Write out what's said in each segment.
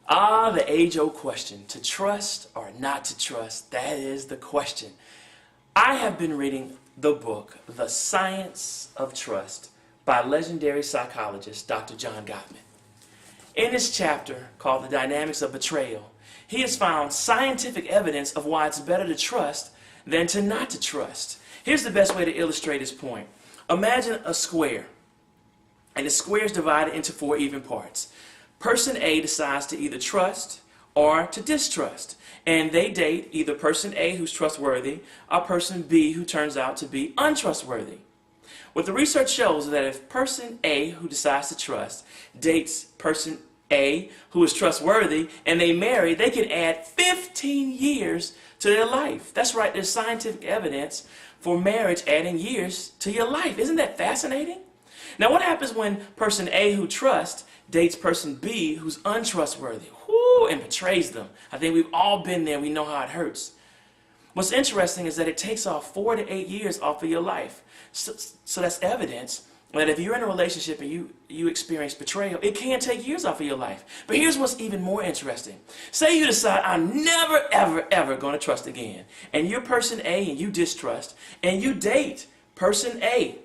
Ah, the age-old question, to trust or not to trust, that is the question. I have been reading the book, The Science of Trust, by legendary psychologist Dr. John Gottman. In this chapter, called The Dynamics of Betrayal, he has found scientific evidence of why it's better to trust than to not to trust. Here's the best way to illustrate his point. Imagine a square, and the square is divided into 4 even parts. Person A decides to either trust or to distrust, and they date either person A, who's trustworthy, or person B, who turns out to be untrustworthy. What the research shows is that if person A, who decides to trust, dates person A, who is trustworthy, and they marry, they can add 15 years to their life. That's right, there's scientific evidence for marriage adding years to your life. Isn't that fascinating? Now, what happens when person A, who trusts, dates person B, who's untrustworthy, and betrays them? I think we've all been there. We know how it hurts. What's interesting is that it takes off 4 to 8 years off of your life. So that's evidence that if you're in a relationship and you experience betrayal, it can take years off of your life. But here's what's even more interesting. Say you decide, I'm never, ever, ever going to trust again. And you're person A and you distrust. And you date person A,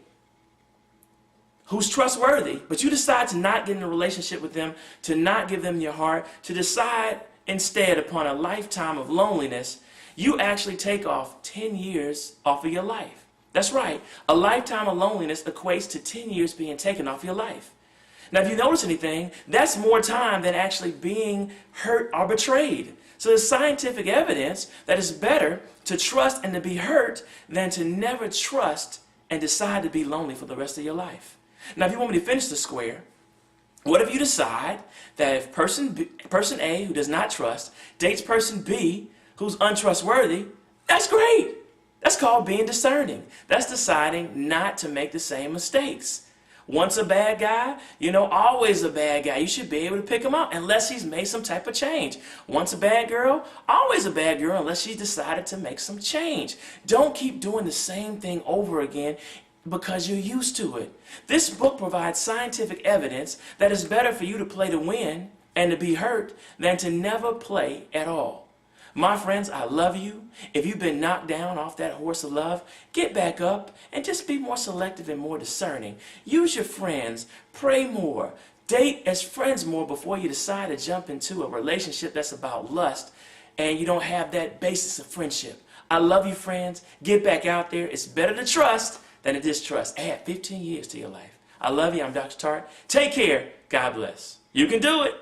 who's trustworthy, but you decide to not get in a relationship with them, to not give them your heart, to decide instead upon a lifetime of loneliness. You actually take off 10 years off of your life. That's right. A lifetime of loneliness equates to 10 years being taken off your life. Now, if you notice anything, that's more time than actually being hurt or betrayed. So there's scientific evidence that it's better to trust and to be hurt than to never trust and decide to be lonely for the rest of your life. Now, if you want me to finish the square, what if you decide that if person A, who does not trust, dates person B, who's untrustworthy? That's great. That's called being discerning. That's deciding not to make the same mistakes. Once a bad guy, always a bad guy. You should be able to pick him out unless he's made some type of change. Once a bad girl, always a bad girl unless she's decided to make some change. Don't keep doing the same thing over again because you're used to it. This book provides scientific evidence that it's better for you to play to win and to be hurt than to never play at all. My friends, I love you. If you've been knocked down off that horse of love, get back up and just be more selective and more discerning. Use your friends. Pray more. Date as friends more before you decide to jump into a relationship that's about lust and you don't have that basis of friendship. I love you, friends. Get back out there. It's better to trust than to distrust. Add 15 years to your life. I love you. I'm Dr. Tart. Take care. God bless. You can do it.